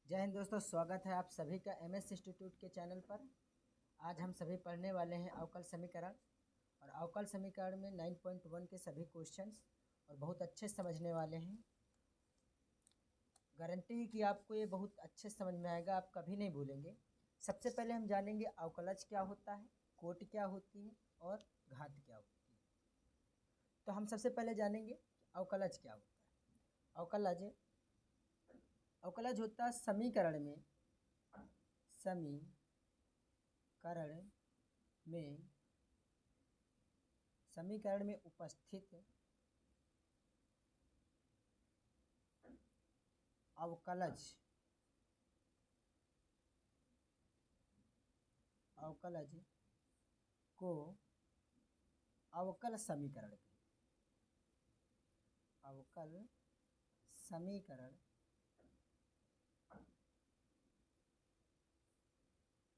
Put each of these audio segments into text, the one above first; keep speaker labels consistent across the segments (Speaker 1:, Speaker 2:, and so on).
Speaker 1: जय हिंद दोस्तों, स्वागत है आप सभी का एमएस इंस्टीट्यूट के चैनल पर। आज हम सभी पढ़ने वाले हैं अवकल समीकरण। और अवकल समीकरण में 9.1 के सभी क्वेश्चंस और बहुत अच्छे समझने वाले हैं। गारंटी है कि आपको ये बहुत अच्छे समझ में आएगा, आप कभी नहीं भूलेंगे। सबसे पहले हम जानेंगे अवकलज क्या होता है, कोटि क्या होती है और घात क्या होती है। तो हम सबसे पहले जानेंगे अवकलज क्या होता है। अवकलज होता है समीकरण में उपस्थित अवकलज को अवकल समीकरण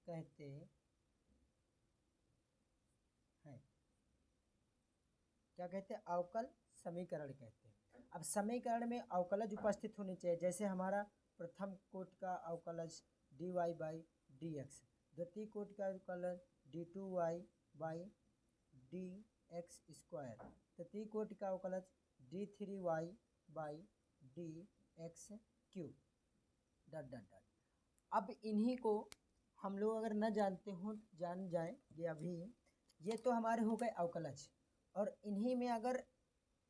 Speaker 1: कहते हैं। क्या कहते हैं? अवकल समीकरण कहते हैं। अब समीकरण में अवकलज उपस्थित होने चाहिए। जैसे हमारा प्रथम कोट का अवकलज dy बाई डी एक्स, द्वितीय कोट का अवकलज d2y by D x square, तृतीय कोट का अवकलज d3y by D x cube dot dot dot. अब इन्हीं को हम लोग अगर न जानते हो जान जाएंगे अभी। ये तो हमारे हो गए अवकलज। और इन्हीं में अगर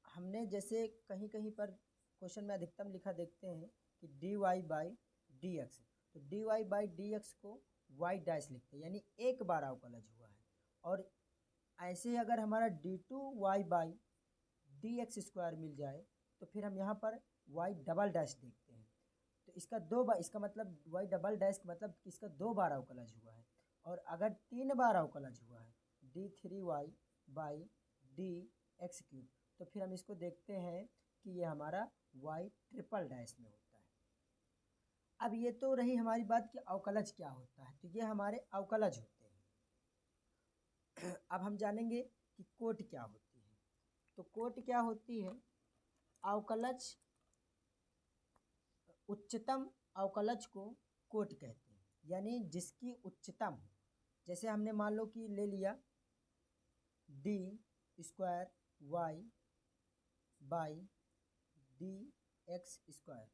Speaker 1: हमने जैसे कहीं कहीं पर क्वेश्चन में अधिकतम लिखा देखते हैं कि dy बाई डी एक्स, तो dy बाई डी एक्स को y डैश लिखते हैं, यानी एक बार अवकलज हुआ है। और ऐसे ही अगर हमारा d2y by D x square मिल जाए तो फिर हम यहाँ पर y डबल डैश देखते हैं। तो इसका दो बार, इसका मतलब y डबल डैश का मतलब कि इसका दो बार अवकलज हुआ है। और अगर तीन बार अवकलज हुआ है d3y by D x cube, तो फिर हम इसको देखते हैं कि ये हमारा y ट्रिपल डैश में होता है। अब ये तो रही हमारी बात कि अवकलज क्या होता है, तो ये हमारे अवकलज होते हैं। अब हम जानेंगे कि कोटि क्या होती है। तो कोटि क्या होती है? अवकलज, उच्चतम अवकलज को कोटि कहते हैं, यानी जिसकी उच्चतम, जैसे हमने मान लो कि ले लिया d square y by D x square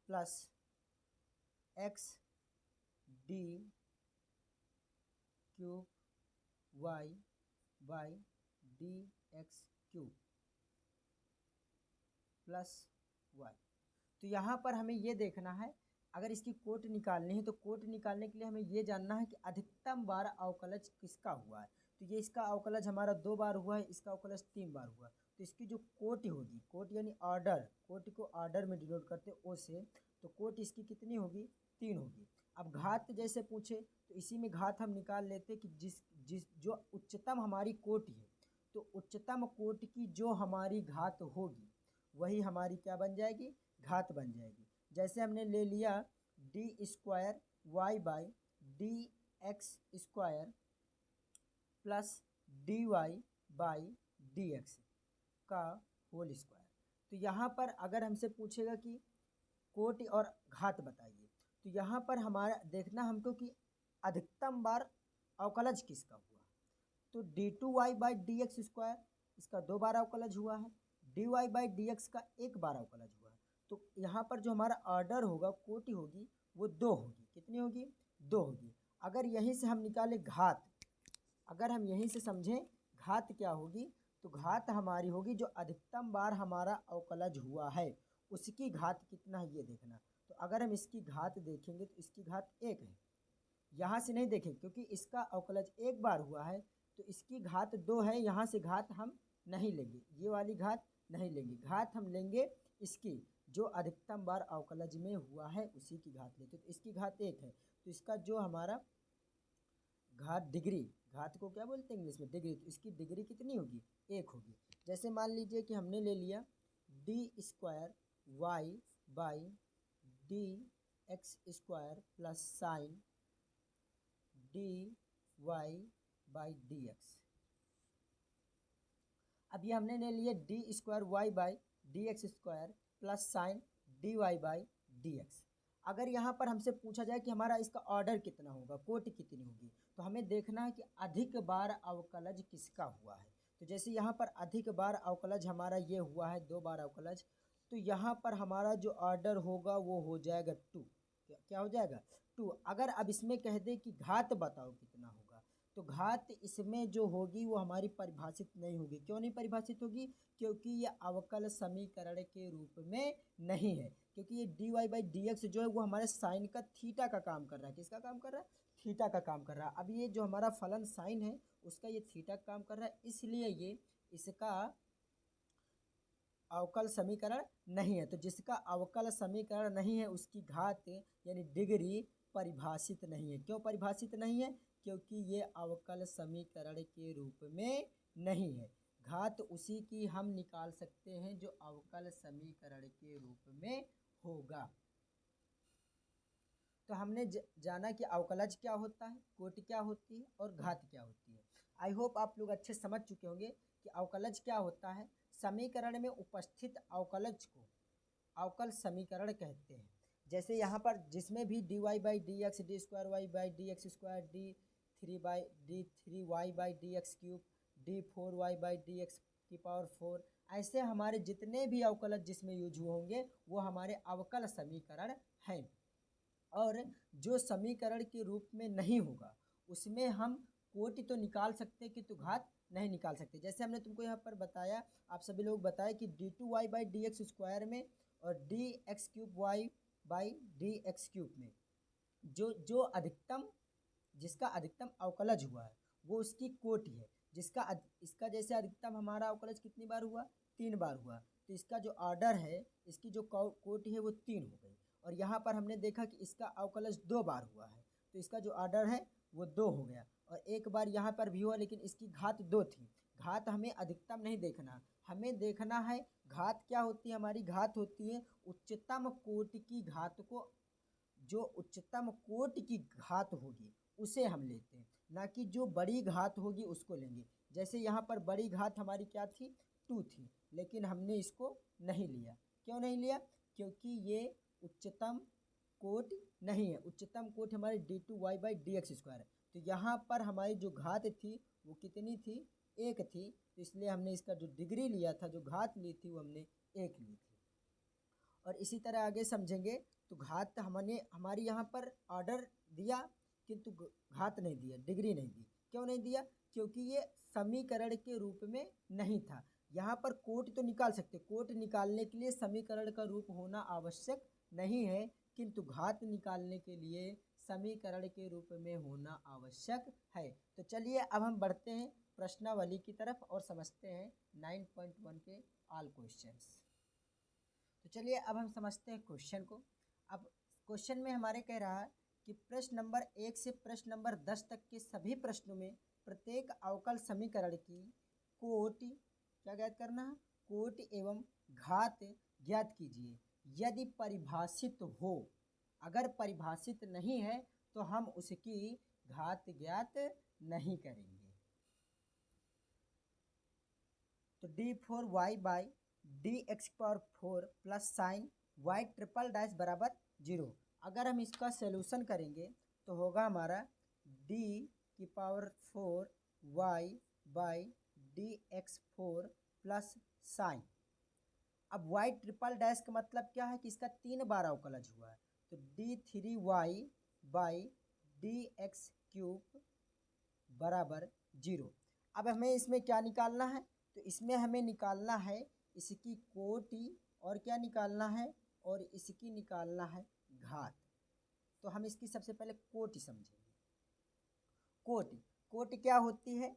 Speaker 1: plus x d cube y by D x cube plus y. तो यहाँ पर हमें ये देखना है, अगर इसकी कोटि निकालनी है तो कोटि निकालने के लिए हमें ये जानना है कि अधिकतम बार अवकलज किसका हुआ है। तो ये इसका अवकलज हमारा दो बार हुआ है, इसका अवकलज तीन बार हुआ है। तो इसकी जो कोटि होगी, कोटि यानी ऑर्डर, कोटि को ऑर्डर में डिनोट करते ओ से, तो कोटि इसकी कितनी होगी? तीन होगी। अब घात जैसे पूछे तो इसी में घात हम निकाल लेते कि जिस जिस जो उच्चतम हमारी कोटि है, तो उच्चतम कोटि की जो हमारी घात होगी वही हमारी क्या बन जाएगी? घात बन जाएगी। जैसे हमने ले लिया d square y by D x square plus d y by D x का होल स्क्वायर। तो यहाँ पर अगर हमसे पूछेगा कि कोटि और घात बताइए, तो यहाँ पर हमारा देखना हमको कि अधिकतम बार अवकलज किसका हुआ। तो d2y by D x square, इसका दो बार अवकलज हुआ है। dy बाई डी एक्स का एक बार अवकलज हुआ है। तो यहाँ पर जो हमारा ऑर्डर होगा, कोटि होगी, वो दो होगी। कितनी होगी? दो होगी। अगर यहीं से हम निकाले घात, अगर हम यहीं से समझें घात क्या होगी, तो घात हमारी होगी जो अधिकतम बार हमारा अवकलज हुआ है उसकी घात कितना है ये देखना। तो अगर हम इसकी घात देखेंगे तो इसकी घात एक है। यहाँ से नहीं देखें क्योंकि इसका अवकलज एक बार हुआ है, तो इसकी घात दो है। यहाँ से घात हम नहीं लेंगे, ये वाली घात नहीं लेंगे। घात हम लेंगे इसकी जो अधिकतम बार अवकलज में हुआ है उसी की घात लेते। तो इसकी घात एक है, तो इसका जो हमारा घात डिग्री, घात को क्या बोलते हैं इंग्लिश में? डिग्री। तो इसकी डिग्री कितनी होगी? एक होगी। जैसे मान लीजिए कि हमने ले लिया d square y by D x square plus sine d y by D x. अब ये हमने ले लिया d square y by D x square plus sine d y by D x. अगर यहाँ पर हमसे पूछा जाए कि हमारा इसका ऑर्डर कितना होगा, कोटि कितनी होगी, तो हमें देखना है कि अधिक बार अवकलज किसका हुआ है। तो जैसे यहाँ पर अधिक बार अवकलज हमारा ये हुआ है 2 बार अवकलज, तो यहाँ पर हमारा जो ऑर्डर होगा वो हो जाएगा 2। क्या हो जाएगा 2। अगर अब इसमें कह दे कि घात बताओ कितना होगा, तो घात इसमें जो होगी वो हमारी परिभाषित नहीं होगी। क्यों नहीं परिभाषित होगी? क्योंकि ये अवकल समीकरण के रूप में नहीं है, क्योंकि ये dy/dx जो है वो हमारे साइन का थीटा का काम कर रहा है। किसका काम कर रहा है? थीटा का काम कर रहा है। अब ये जो हमारा फलन साइन है उसका ये थीटा का काम कर रहा है, इसलिए ये इसका अवकल समीकरण नहीं है। तो जिसका अवकल समीकरण नहीं है उसकी घात यानी डिग्री परिभाषित नहीं है। क्यों परिभाषित नहीं है? क्योंकि ये अवकल समीकरण के रूप में नहीं है। घात उसी की हम निकाल सकते हैं जो अवकल समीकरण के रूप में होगा। तो हमने जाना कि अवकलज क्या होता है, कोटि क्या होती है और घात क्या होती है। आई होप आप लोग अच्छे समझ चुके होंगे कि अवकलज क्या होता है। समीकरण में उपस्थित अवकलज को अवकल समीकरण कहते हैं। जैसे यहाँ पर जिसमें भी dy/dx, d2y/dx², d3y/dx³, d4y/dx⁴, ऐसे हमारे जितने भी अवकलज जिसमें यूज हुए होंगे वो हमारे अवकल समीकरण हैं। और जो समीकरण के रूप में नहीं होगा उसमें हम कोटि तो निकाल सकते हैं किंतु घात नहीं निकाल सकते। जैसे हमने तुमको यहाँ पर बताया, आप सभी लोग बताए कि d2y/dx² में और dx³ में जो अधिकतम जिसका अधिकतम अवकलज हुआ है वो उसकी कोटि है। इसका जैसे अधिकतम हमारा अवकलज कितनी बार हुआ? 3 बार हुआ। तो इसका जो ऑर्डर है, इसकी जो कोटि है वो 3 हो गई। और यहाँ पर हमने देखा कि इसका अवकलज 2 बार हुआ है, तो इसका जो ऑर्डर है वो 2 हो गया। और 1 बार यहाँ पर भी हुआ लेकिन इसकी घात 2 थी। घात हमें अधिकतम नहीं देखना, हमें देखना है घात क्या होती है। हमारी घात होती है उच्चतम कोटि की घात को, जो उच्चतम कोटि की घात होगी उसे हम लेते हैं, ना कि जो बड़ी घात होगी उसको लेंगे। जैसे यहाँ पर बड़ी घात हमारी क्या थी? 2 थी, लेकिन हमने इसको नहीं लिया। क्यों नहीं लिया? क्योंकि ये उच्चतम कोटि नहीं है। उच्चतम कोटि हमारी d2y/dx² है। तो यहाँ पर हमारी जो घात थी वो कितनी थी? 1 थी। तो इसलिए हमने इसका जो डिग्री लिया था, जो घात ली थी, वो हमने 1 ली थी। और इसी तरह आगे समझेंगे। तो घात हमने हमारी यहाँ पर ऑर्डर दिया किंतु घात नहीं दिया, डिग्री नहीं दी। क्यों नहीं दिया? क्योंकि ये समीकरण के रूप में नहीं था। यहाँ पर कोटि तो निकाल सकते, कोटि निकालने के लिए समीकरण का रूप होना आवश्यक नहीं है, किंतु घात निकालने के लिए समीकरण के रूप में होना आवश्यक है। तो चलिए अब हम बढ़ते हैं प्रश्नावली की तरफ और समझते हैं 9.1 के ऑल क्वेश्चंस। तो चलिए अब हम समझते हैं क्वेश्चन को। अब क्वेश्चन में हमारे कह रहा है कि प्रश्न नंबर 1 से प्रश्न नंबर 10 तक के सभी प्रश्नों में प्रत्येक अवकल समीकरण की कोटि क्या ज्ञात करना है? कोटि एवं घात ज्ञात कीजिए यदि परिभाषित हो। अगर परिभाषित नहीं है तो हम उसकी घात ज्ञात नहीं करेंगे। तो d4y/dx⁴ प्लस साइन y⁻' = 0। अगर हम इसका सॉल्यूशन करेंगे तो होगा हमारा d⁴y/dx⁴ प्लस साइन। अब y⁻' का मतलब क्या है कि इसका 3 बार अवकलज हुआ है। तो d3y/dx³ = 0। अब हमें इसमें क्या निकालना है? तो इसमें हमें निकालना है इसकी कोटि और क्या निकालना है? और इसकी निकालना है घात। तो हम इसकी सबसे पहले कोटि समझेंगे। कोटि क्या होती है?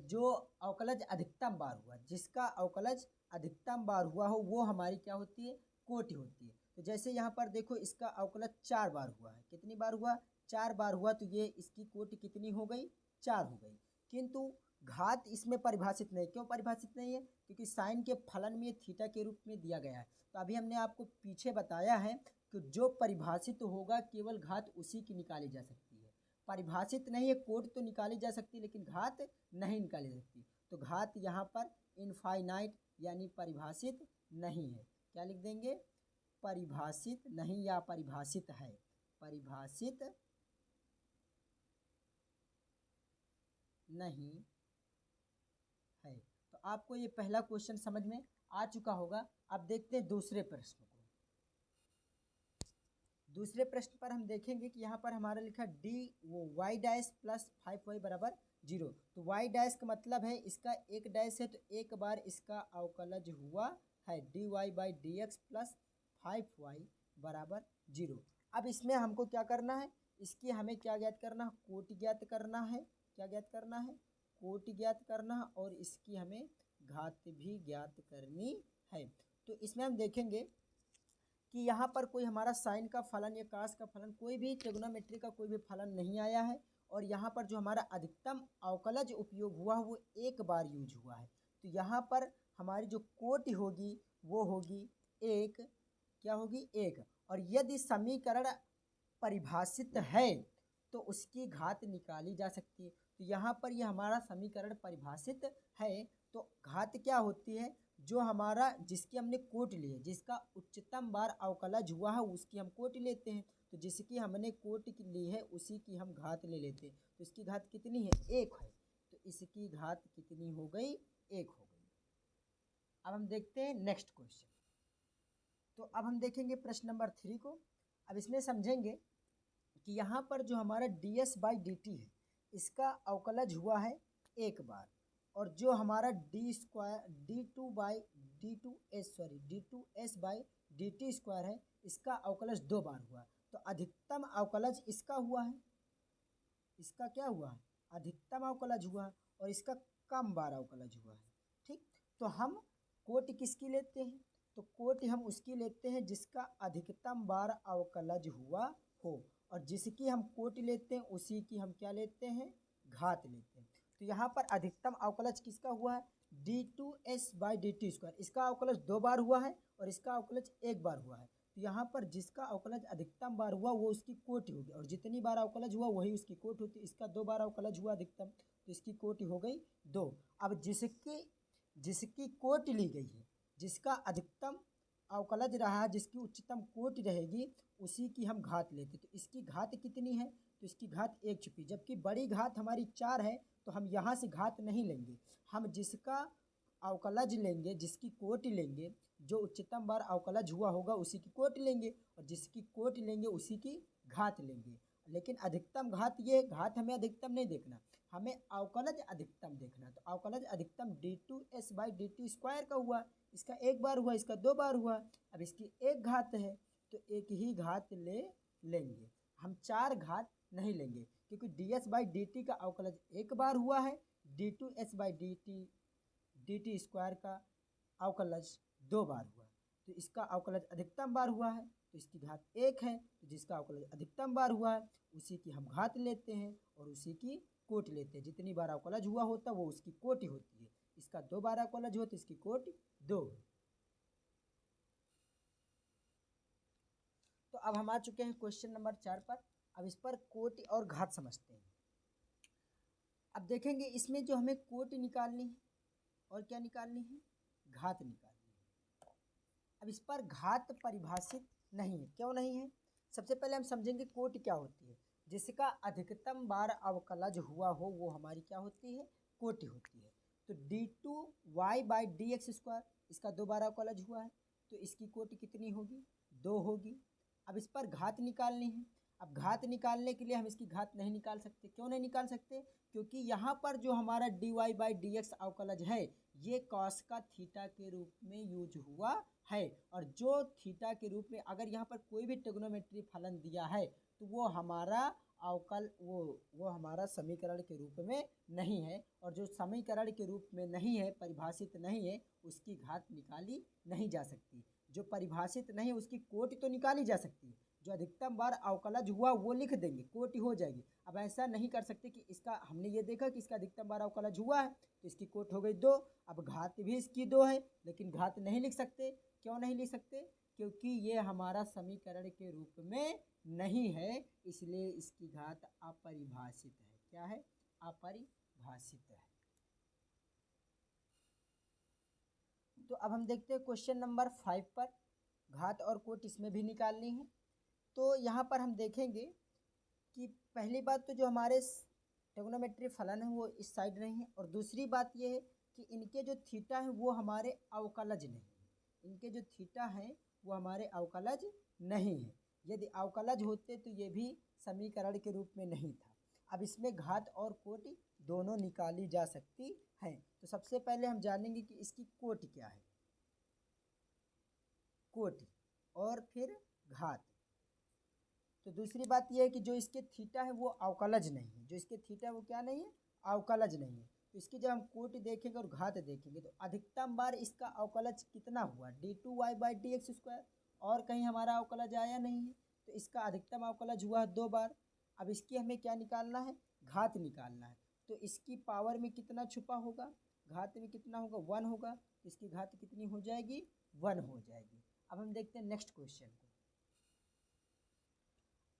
Speaker 1: जो अवकलज अधिकतम बार हुआ, जिसका अवकलज अधिकतम बार हुआ हो वो हमारी क्या होती है? कोटि होती है। तो जैसे यहाँ पर देखो इसका अवकलज 4 बार हुआ है। कितनी बार हुआ? 4 बार हुआ। तो ये इसकी कोटि कितनी हो गई? 4 हो गई। किंतु घात इसमें परिभाषित नहीं। क्यों परिभाषित नहीं है? क्योंकि साइन के फलन में थीटा के रूप में दिया गया है। तो अभी हमने आपको पीछे बताया है कि जो परिभाषित होगा केवल घात उसी की निकाली जा सकती है। परिभाषित नहीं है, कोटि तो निकाली जा सकती है लेकिन घात नहीं निकाली सकती। तो घात यहाँ पर इनफाइनाइट यानी परिभाषित नहीं है। क्या लिख देंगे? परिभाषित नहीं या परिभाषित है, परिभाषित नहीं है। तो आपको ये पहला क्वेश्चन समझ में आ चुका होगा। अब देखते हैं दूसरे प्रश्न को। दूसरे प्रश्न पर हम देखेंगे कि यहाँ पर हमारा लिखा डी वो वाई डैश प्लस 5y बराबर 0। तो वाई डैश का मतलब है इसका एक डैश है तो एक बार इसका अवकलज हुआ है dy by D x plus 5y बराबर 0। अब इसमें हमको क्या करना है, इसकी हमें क्या ज्ञात करना है, कोटि ज्ञात करना है। क्या ज्ञात करना है, कोटि ज्ञात करना है, और इसकी हमें घात भी ज्ञात करनी है। तो इसमें हम देखेंगे कि यहाँ पर कोई हमारा साइन का फलन या कास का फलन, कोई भी ट्रिग्नोमेट्री का कोई भी फलन नहीं आया है, और यहाँ पर जो हमारा अधिकतम अवकलज उपयोग हुआ वो एक बार यूज हुआ है। तो यहाँ पर हमारी जो कोटि होगी वो होगी एक, क्या होगी, एक। और यदि समीकरण परिभाषित है तो उसकी घात निकाली जा सकती है। तो यहाँ पर यह हमारा समीकरण परिभाषित है, तो घात क्या होती है, जो हमारा जिसकी हमने कोटि ली है, जिसका उच्चतम बार अवकलज हुआ है उसकी हम कोटि लेते हैं। तो जिसकी हमने कोटि ली है उसी की हम घात ले लेते हैं। तो इसकी घात कितनी है, एक है। तो इसकी घात कितनी हो गई, एक हो गई। अब हम देखते हैं नेक्स्ट क्वेश्चन। तो अब हम देखेंगे प्रश्न नंबर 3 को। अब इसमें समझेंगे कि यहाँ पर जो हमारा ds बाई डी टी है इसका अवकलज हुआ है एक बार, और जो हमारा d square d two s by d t square है इसका अवकलज दो बार हुआ। तो अधिकतम अवकलज इसका हुआ है, इसका क्या हुआ है, अधिकतम अवकलज हुआ, और इसका कम बार अवकलज हुआ है। ठीक, तो हम कोटि किसकी लेते हैं, तो कोटि हम उसकी लेते हैं जिसका अधिकतम बार अवकलज हुआ हो, और जिसकी हम कोटि लेते हैं उसी की हम क्या लेते हैं, घात लेते हैं। तो यहाँ पर अधिकतम अवकलज किसका हुआ है, d two s by d t square, इसका अवकलज दो बार हुआ है और इसका अवकलज एक बार हुआ है। तो यहाँ पर जिसका अवकलज अधिकतम बार हुआ वो उसकी कोटि होगी, और जितनी बार अवकलज हुआ वही उसकी कोटि होती है। इसका दो बार अवकलज हुआ अधिकतम, तो इसकी कोटि हो गई दो। अब जिसकी कोटि ली गई है, जिसका अधिकतम अवकलज रहा, जिसकी उच्चतम कोटि रहेगी उसी की हम घात लेते। तो इसकी घात कितनी है, तो इसकी घात एक छुपी, जबकि बड़ी घात हमारी 4 है तो हम यहाँ से घात नहीं लेंगे, हम जिसका अवकलज लेंगे, जिसकी कोटि लेंगे, जो उच्चतम बार अवकलज हुआ होगा उसी की कोटि लेंगे, और जिसकी कोटि लेंगे उसी की घात लेंगे। लेकिन अधिकतम घात, ये घात हमें अधिकतम नहीं देखना, हमें अवकलज अधिकतम देखना। तो अवकलज अधिकतम d two s by d t square का हुआ, इसका एक बार हुआ, इसका दो बार हुआ। अब इसकी एक घात है तो एक ही घात लेंगे, हम चार घात नहीं लेंगे, क्योंकि d s by d t का अवकलज एक बार हुआ है, d two s by d t square का अवकलज दो बार हुआ। तो इसका अवकलज अधिकतम बार हुआ है तो इसकी घात एक है, तो जिसका अवकलज अधिकतम बार हुआ है उसी की हम घात लेते हैं और उसी की कोटि लेते हैं। जितनी बार अवकलज हुआ होता वो उसकी कोटि होती है। इसका दो बार अवकलज हो तो इसकी कोटि दो। तो अब हम आ चुके हैं क्वेश्चन नंबर 4 पर। अब इस पर कोटि और घात समझते हैं। अब देखेंगे इसमें जो हमें कोटि निकालनी है और क्या निकालनी है, घात निकालनी है। अब इस पर घात परिभाषित नहीं है, क्यों नहीं है, सबसे पहले हम समझेंगे कोटि क्या होती है। जिसका अधिकतम बार अवकलज हुआ हो वो हमारी क्या होती है, कोटि होती है। तो d two y by D x square, इसका दो बार अवकलज हुआ है तो इसकी कोटि कितनी होगी, दो होगी। अब इस पर घात निकालनी है। अब घात निकालने के लिए हम इसकी घात नहीं निकाल सकते, क्यों नहीं निकाल सकते, क्योंकि यहाँ पर जो हमारा d y by D x अवकलज है ये कॉस का थीटा के रूप में यूज हुआ है, और जो थीटा के रूप में अगर यहाँ पर कोई भी ट्रिग्नोमेट्री फलन दिया है तो वो हमारा वो हमारा समीकरण के रूप में नहीं है, और जो समीकरण के रूप में नहीं है, परिभाषित नहीं है, उसकी घात निकाली नहीं जा सकती। जो परिभाषित नहीं है उसकी कोटि तो निकाली जा सकती है, जो अधिकतम बार अवकलज हुआ वो लिख देंगे, कोटि हो जाएगी। अब ऐसा नहीं कर सकते कि इसका, हमने ये देखा कि इसका अधिकतम बार अवकलज हुआ है तो इसकी कोटि हो गई दो। अब घात भी इसकी दो है, लेकिन घात नहीं लिख सकते, क्यों नहीं लिख सकते, क्योंकि ये हमारा समीकरण के रूप में नहीं है, इसलिए इसकी घात अपरिभाषित है। क्या है, अपरिभाषित है। तो अब हम देखते हैं क्वेश्चन नंबर 5 पर। घात और कोट इसमें भी निकालनी है। तो यहाँ पर हम देखेंगे कि पहली बात तो जो हमारे ट्रिग्नोमेट्री फलन है वो इस साइड नहीं है, और दूसरी बात ये है कि इनके जो थीटा है वो हमारे अवकलज नहीं है। इनके जो थीटा है वो हमारे अवकलज नहीं है। यदि अवकलज होते तो ये भी समीकरण के रूप में नहीं था। अब इसमें घात और कोट दोनों निकाली जा सकती हैं। तो सबसे पहले हम जानेंगे कि इसकी कोट क्या है, कोट और फिर घात। तो दूसरी बात यह है कि जो इसके थीटा है वो अवकलज नहीं है, जो इसके थीटा है वो क्या नहीं है, अवकलज नहीं है। तो इसकी जब हम कोट देखेंगे और घात देखेंगे तो अधिकतम बार इसका अवकलज कितना हुआ, d2y/dx², और कहीं हमारा अवकलज आया नहीं है, तो इसका अधिकतम अवकलज हुआ 2 बार। अब इसकी हमें क्या निकालना है, घात निकालना है। तो इसकी पावर में कितना छुपा होगा, घात में कितना होगा, 1 होगा, तो इसकी घात कितनी हो जाएगी, 1 हो जाएगी। अब हम देखते हैं नेक्स्ट क्वेश्चन को।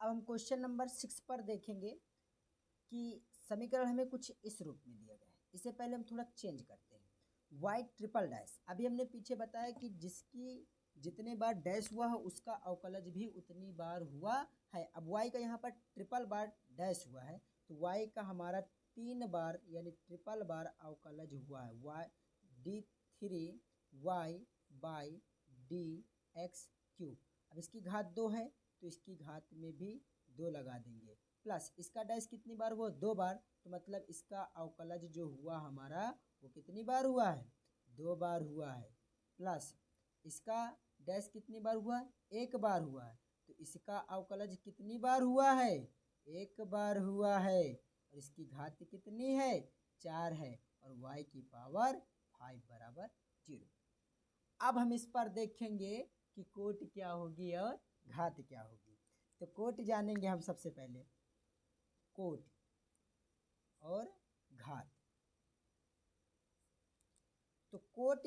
Speaker 1: अब हम क्वेश्चन नंबर 6 पर देखेंगे कि समीकरण हमें कुछ इस रूप में दिया गया है। इससे पहले हम थोड़ा चेंज करते हैं, y ट्रिपल डैश। अभी हमने पीछे बताया कि जिसकी जितने बार डैश हुआ है उसका अवकलज भी उतनी बार हुआ है। अब y का यहाँ पर ट्रिपल बार डैश हुआ है, तो y का हमारा 3 बार यानी ट्रिपल बार अवकलज हुआ है, d3y/dx³। अब इसकी घात 2 है तो इसकी घात में भी 2 लगा देंगे, प्लस इसका डैश कितनी बार हुआ, 2 बार, तो मतलब इसका अवकलज जो हुआ हमारा वो कितनी बार हुआ है, 2 बार हुआ है, प्लस इसका डैश कितनी बार हुआ, 1 बार हुआ है, तो इसका अवकलज कितनी बार हुआ है, 1 बार हुआ है, और इसकी घात कितनी है, 4 है, और y की पावर 5 बराबर 0। अब हम इस पर देखेंगे कि कोट क्या होगी और घात क्या होगी। तो कोट जानेंगे हम सबसे पहले, कोट और घात। तो कोट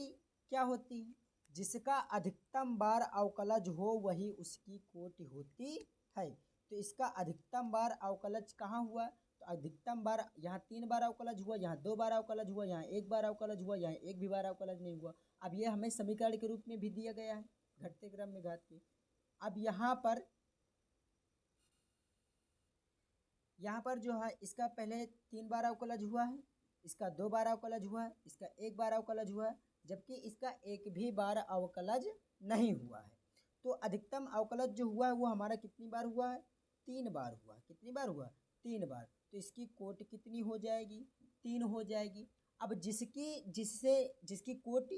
Speaker 1: क्या होती है, जिसका अधिकतम बार अवकलज हो वही उसकी कोट होती है। तो इसका अधिकतम बार अवकलज कहाँ हुआ, तो अधिकतम बार यहाँ 3 बार अवकलज हुआ, यहाँ 2 बार अवकलज हुआ, यहाँ 1 बार अवकलज हुआ, यहाँ 1 भी बार अवकलज नहीं हुआ। अब ये हमें समीकरण के रूप में भी दिया गया है, घटते क्रम में घात के। अब यहाँ पर जो है इसका पहले 3 बार अवकलज हुआ है, इसका 2 बार अवकलज हुआ है, इसका 1 बार अवकलज हुआ है, जबकि इसका 1 भी बार अवकलज नहीं हुआ है। तो अधिकतम अवकलज जो हुआ है वो हमारा कितनी बार हुआ है, 3 बार हुआ। कितनी बार हुआ, 3 बार। तो इसकी कोट कितनी हो जाएगी, 3 हो जाएगी। अब जिसकी कोट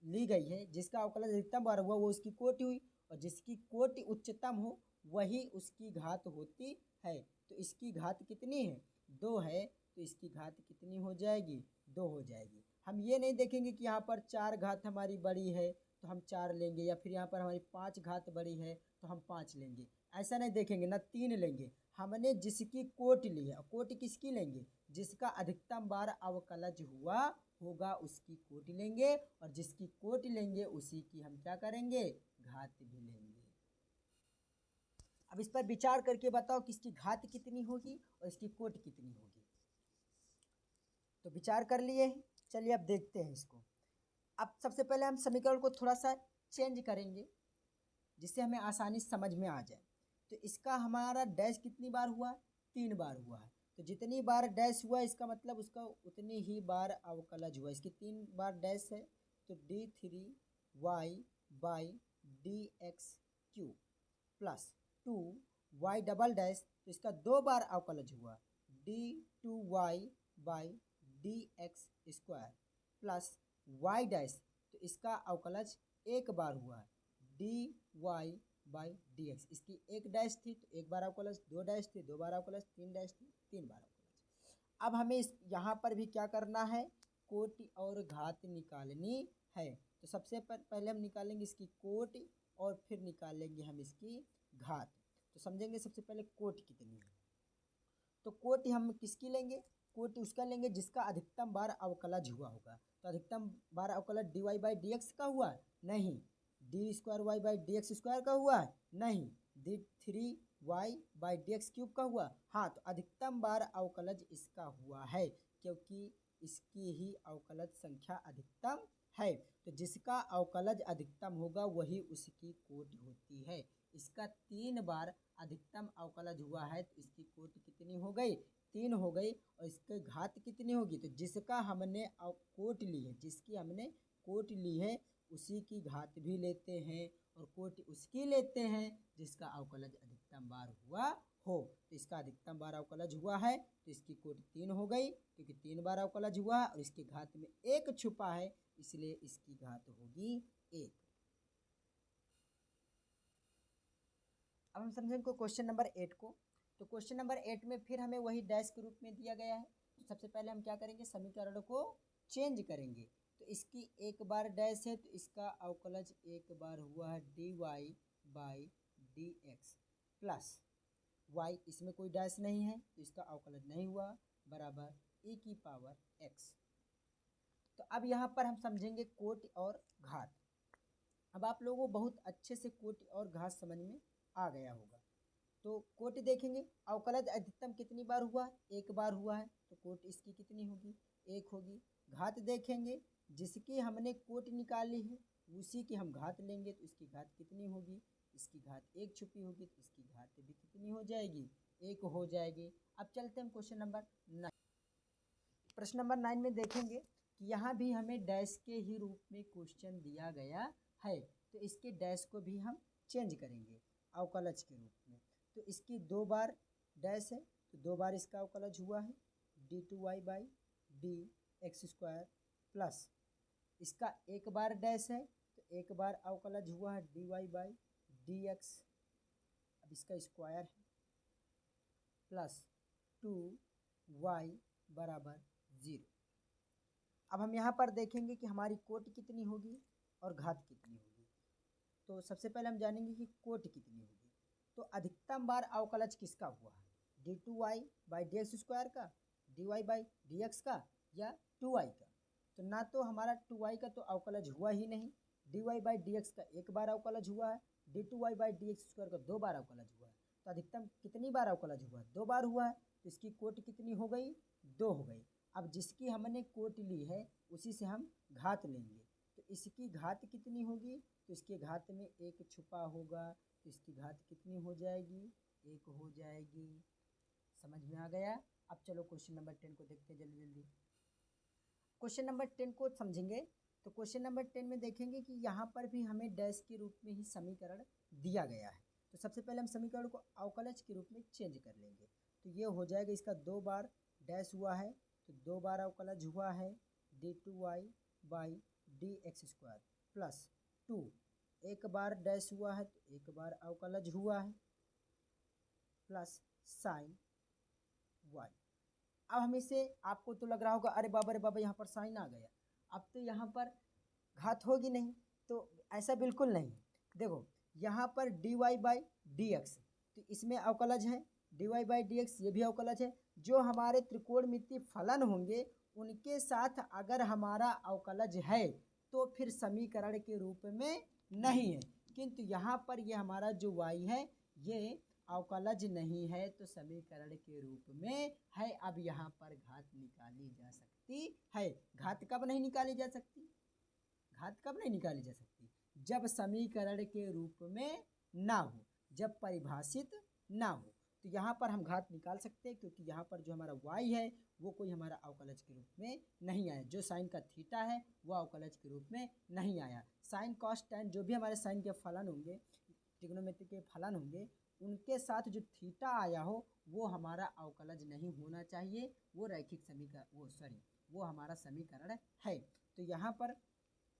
Speaker 1: ली गई है, जिसका अवकलज अधिकतम बार हुआ वो उसकी कोटि हुई, और जिसकी कोटि उच्चतम हो वही उसकी घात होती है। तो इसकी घात कितनी है, 2 है, तो इसकी घात कितनी हो जाएगी, 2 हो जाएगी। हम ये नहीं देखेंगे कि यहाँ पर 4 घात हमारी बड़ी है तो हम 4 लेंगे, या फिर यहाँ पर हमारी 5 घात बड़ी है तो हम 5 लेंगे, ऐसा नहीं देखेंगे, ना 3 लेंगे। हमने जिसकी कोट ली है, कोट किसकी लेंगे, जिसका अधिकतम बार अवकलज हुआ होगा उसकी कोटि लेंगे, और जिसकी कोटि लेंगे उसी की हम क्या करेंगे, घात भी लेंगे। अब इस पर विचार करके बताओ कि इसकी घात कितनी होगी और इसकी कोटि कितनी होगी। तो विचार कर लिए, चलिए अब देखते हैं इसको। अब सबसे पहले हम समीकरण को थोड़ा सा चेंज करेंगे जिससे हमें आसानी समझ में आ जाए। तो इसका हमारा डैश कितनी बार हुआ, 3 बार हुआ है, तो जितनी बार डैश हुआ इसका मतलब उसका उतनी ही बार अवकलज हुआ। इसकी 3 बार डैश है तो d3y/dx³ plus 2y double dash, तो इसका 2 बार अवकलज हुआ, d2y/dx² प्लस y डैश, तो इसका अवकलज 1 बार हुआ, dy/dx। इसकी 1 डैश थी तो 1 बार अवकलज, 2 डैश थी 2 बार अवकलज, 3 डैश थी 3 बार अवकलज। अब हमें इस यहाँ पर भी क्या करना है, कोटि और घात निकालनी है। तो सबसे पहले हम निकालेंगे इसकी कोटि और फिर निकालेंगे हम इसकी घात। तो समझेंगे सबसे पहले कोटि कितनी है। तो कोटि हम किसकी लेंगे, कोटि उसका लेंगे जिसका अधिकतम बार अवकलज हुआ होगा। तो अधिकतम बार अवकलज dy/dx का हुआ, नहीं, d2y/dx² का हुआ, नहीं, d3y/dx³ का हुआ। हाँ, तो अधिकतम बार अवकलज इसका हुआ है क्योंकि इसकी ही अवकलज संख्या अधिकतम है। तो जिसका अवकलज अधिकतम होगा वही उसकी कोटि होती है। इसका 3 बार अधिकतम अवकलज हुआ है तो इसकी कोटि कितनी हो गई? 3 हो गई। और इसके घात कितनी होगी? तो जिसका हमने कोटि ली है, जिसकी हमने कोटि ली है उसी की घात भी लेते हैं और कोटि उसकी लेते हैं जिसका अवकलज अधिकतम बार हुआ हो। तो इसका अधिकतम बार अवकलज हुआ है तो इसकी कोटि 3 हो गई, क्योंकि 3 बार अवकलज हुआ और इसकी घात में 1 छुपा है, इसलिए इसकी घात होगी 1। अब हम समझेंगे क्वेश्चन नंबर 8 को। तो क्वेश्चन नंबर 8 में फिर हमें वही डैश के रूप में दिया गया है। तो सबसे पहले हम क्या करेंगे? समीकरण को चेंज करेंगे। तो इसकी 1 बार डैश है तो इसका अवकलज 1 बार हुआ है dy by dx plus y, इसमें कोई डैश नहीं है तो इसका अवकलज नहीं हुआ, बराबर e की पावर x। तो अब यहाँ पर हम समझेंगे कोटि और घात। अब आप लोगों को बहुत अच्छे से कोटि और घात समझ में आ गया होगा। तो कोटि देखेंगे, अवकलज अधिकतम कितनी बार हुआ? 1 बार हुआ है तो कोटि इसकी कितनी होगी? 1 होगी। घात देखेंगे, जिसकी हमने कोटि निकाली है उसी की हम घात लेंगे तो इसकी घात कितनी होगी? इसकी घात 1 छुपी होगी तो इसकी घात भी कितनी हो जाएगी? 1 हो जाएगी। अब चलते हैं क्वेश्चन नंबर 9। प्रश्न नंबर 9 में देखेंगे कि यहाँ भी हमें डैश के ही रूप में क्वेश्चन दिया गया है। तो इसके डैश को भी हम चेंज करेंगे अवकलज के रूप में। तो इसकी 2 बार डैश है तो 2 बार इसका अवकलज हुआ है d2y by D x square plus इसका 1 बार डैश है तो 1 बार अवकलज हुआ है dy बाई डी एक्स, अब इसका स्क्वायर है प्लस 2y बराबर 0। अब हम यहाँ पर देखेंगे कि हमारी कोटि कितनी होगी और घात कितनी होगी। तो सबसे पहले हम जानेंगे कि कोटि कितनी होगी। तो अधिकतम बार अवकलज किसका हुआ है? d2y by D x square का, dy बाई डी एक्स का, या 2y का? तो ना तो हमारा 2y का तो अवकलज हुआ ही नहीं, dy बाई डी एक्स का 1 बार अवकलज हुआ है, d2y by D x square का 2 बार अवकलज हुआ है। तो अधिकतम कितनी बार अवकलज हुआ है? 2 बार हुआ है। तो इसकी कोटि कितनी हो गई? 2 हो गई। अब जिसकी हमने कोटि ली है उसी से हम घात लेंगे। तो इसकी घात कितनी होगी? तो इसके घात में 1 छुपा होगा तो इसकी घात कितनी हो जाएगी? 1 हो जाएगी। समझ में आ गया? अब चलो क्वेश्चन नंबर 10 को देखते हैं जल्दी जल्दी। क्वेश्चन नंबर 10 को समझेंगे। तो क्वेश्चन नंबर 10 में देखेंगे कि यहाँ पर भी हमें डैश के रूप में ही समीकरण दिया गया है। तो सबसे पहले हम समीकरण को अवकलज के रूप में चेंज कर लेंगे। तो ये हो जाएगा, इसका 2 बार डैश हुआ है तो 2 बार अवकलज हुआ है d2y by D x square plus 2, 1 bar dash हुआ है तो 1 बार अवकलज हुआ है प्लस साइन y। अब हम इसे, आपको तो लग रहा होगा अरे बाबा यहाँ पर साइन आ गया, अब तो यहाँ पर घात होगी नहीं। तो ऐसा बिल्कुल नहीं। देखो यहाँ पर dy बाई डी एक्स, तो इसमें अवकलज है, dy बाई डी एक्स ये भी अवकलज है। जो हमारे त्रिकोणमितीय फलन होंगे उनके साथ अगर हमारा अवकलज है तो फिर समीकरण के रूप में नहीं है, किंतु यहाँ पर ये हमारा जो y है ये अवकलज नहीं है तो समीकरण के रूप में है। अब यहाँ पर घात निकाली जा सकती है। घात कब नहीं निकाली जा सकती? घात कब नहीं निकाली जा सकती? जब समीकरण के रूप में ना हो, जब परिभाषित ना हो। तो यहाँ पर हम घात निकाल सकते हैं क्योंकि यहाँ पर जो हमारा y है वो कोई हमारा अवकलज के रूप में नहीं आया। जो साइन का थीटा है वो अवकलज के रूप में नहीं आया। साइन कॉस टैन जो भी हमारे साइन के फलन होंगे, ट्रिग्नोमेट्री के फलन होंगे, उनके साथ जो थीटा आया हो वो हमारा अवकलज नहीं होना चाहिए, वो रैखिक समीकरण वो हमारा समीकरण है। तो यहाँ पर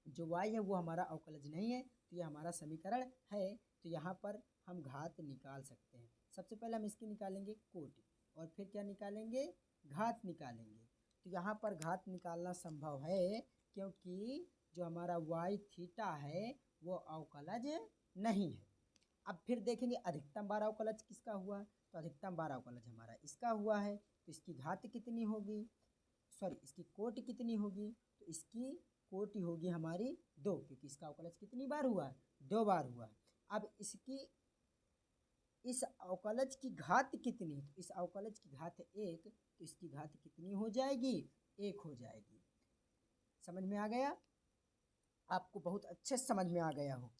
Speaker 1: जो y है वो हमारा अवकलज नहीं है तो ये हमारा समीकरण है। तो यहाँ पर हम घात निकाल सकते हैं। सबसे पहले हम इसकी निकालेंगे कोटि और फिर क्या निकालेंगे? घात निकालेंगे। तो यहाँ पर घात निकालना संभव है क्योंकि जो हमारा y थीटा है वो अवकलज नहीं है। अब फिर देखेंगे अधिकतम बार अवकलज किसका हुआ? तो अधिकतम बार अवकलज हमारा इसका हुआ है तो इसकी घात कितनी होगी? इसकी कोटि कितनी होगी? तो इसकी कोटि होगी हमारी 2, क्योंकि इसका अवकलज कितनी बार हुआ है? 2 बार हुआ है। अब इसकी इस अवकलज की घात कितनी है? तो इस अवकलज की घात 1 तो इसकी घात कितनी हो जाएगी? 1 हो जाएगी। समझ में आ गया? आपको बहुत अच्छे से समझ में आ गया हो।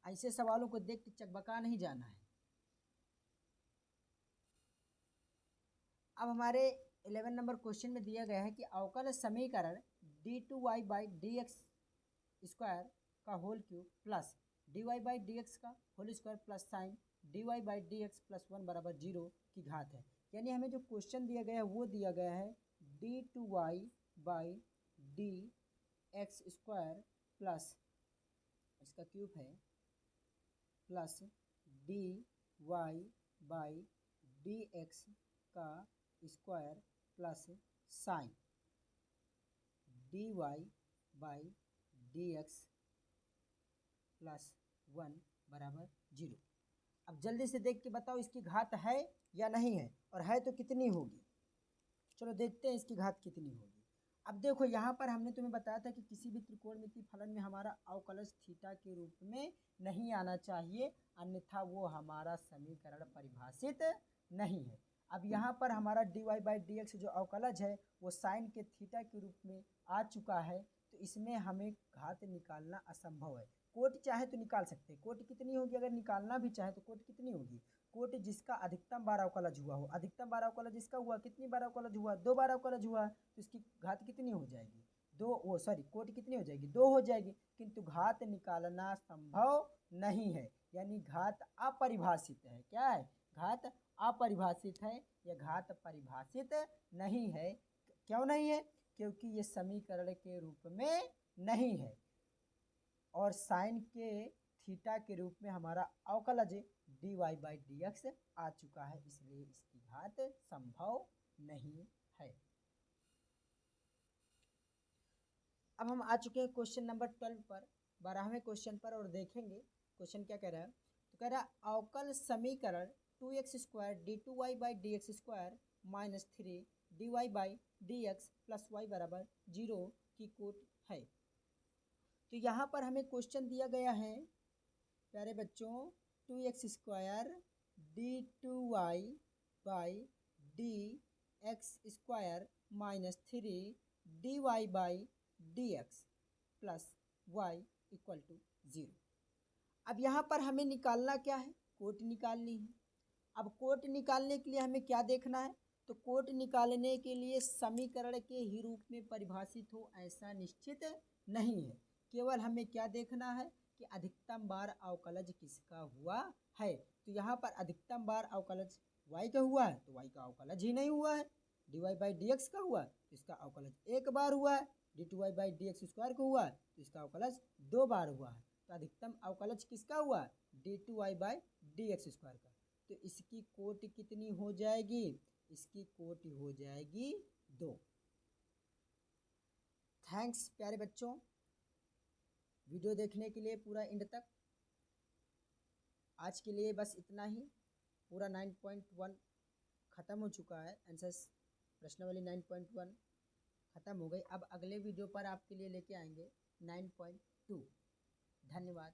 Speaker 1: ऐसे सवालों को देख के चकबका नहीं जाना है। अब हमारे 11 नंबर क्वेश्चन में दिया गया है कि अवकल समीकरण d2y by D x square का whole cube plus dy by D x का whole square plus sine dy by D x plus 1 बराबर 0 की घात है। यानी हमें जो क्वेश्चन दिया गया है वो दिया गया है d2y by D x square plus इसका क्यूब है plus dy by D x का square plus sine dy by D x plus 1 बराबर 0। अब जल्दी से देख के बताओ इसकी घात है या नहीं है, और है तो कितनी होगी। चलो देखते हैं इसकी घात कितनी होगी। अब देखो यहाँ पर हमने तुम्हें बताया था कि किसी भी त्रिकोणमितीय फलन में हमारा अवकलज थीटा के रूप में नहीं आना चाहिए, अन्यथा वो हमारा समीकरण परिभाषित नहीं है। अब यहाँ पर हमारा dy बाई डी एक्स जो अवकलज है वो साइन के थीटा के रूप में आ चुका है, तो इसमें हमें घात निकालना असंभव है। कोट चाहे तो निकाल सकते हैं। कोट कितनी होगी, अगर निकालना भी चाहे तो कोट कितनी होगी। कोट जिसका अधिकतम बार अवकलज हुआ हो, अधिकतम बार अवकलज जिसका हुआ, कितनी बार अवकलज हुआ, 2 बार अवकलज हुआ, तो इसकी घात कितनी हो जाएगी, कोट कितनी हो जाएगी, 2 हो जाएगी। किंतु घात निकालना संभव नहीं है, यानी घात अपरिभाषित है। क्या है, घात अपरिभाषित है, यह घात परिभाषित नहीं है। क्यों नहीं है, क्योंकि ये समीकरण के रूप में नहीं है और साइन के थीटा के रूप में हमारा अवकलज dy बाई डी एक्स आ चुका है, इसलिए इसकी घात संभव नहीं है। अब हम आ चुके हैं क्वेश्चन नंबर 12 पर, 12वें क्वेश्चन पर, और देखेंगे क्वेश्चन क्या कह रहा है। तो कह रहा है अवकल समीकरण 2x square d2y by D x square minus 3 dy by D x plus y बराबर 0 की कोट है। तो यहाँ पर हमें क्वेश्चन दिया गया है प्यारे बच्चों 2x square d2y by D x square minus 3 dy by D x plus y equal to 0। अब यहाँ पर हमें निकालना क्या है, कोट निकालनी है। अब कोट निकालने के लिए हमें क्या देखना है, तो कोट निकालने के लिए समीकरण के ही रूप में परिभाषित हो ऐसा निश्चित नहीं है। केवल हमें क्या देखना है कि अधिकतम बार अवकलज किसका हुआ है। तो यहाँ पर अधिकतम बार अवकलज y का हुआ है, तो y का अवकलज ही नहीं हुआ है। dy बाई डी एक्स का हुआ है तो इसका अवकलज एक बार हुआ है। d2y by D x square का हुआ है तो इसका अवकलज 2 बार हुआ है। तो अधिकतम अवकलज किसका हुआ है, d2y by D x square का। तो इसकी कोट कितनी हो जाएगी, इसकी कोट हो जाएगी 2। थैंक्स प्यारे बच्चों वीडियो देखने के लिए पूरा एंड तक। आज के लिए बस इतना ही, पूरा 9.1 ख़त्म हो चुका है। आंसर्स प्रश्नावली 9.1 ख़त्म हो गई। अब अगले वीडियो पर आपके लिए लेके आएंगे 9.2। धन्यवाद।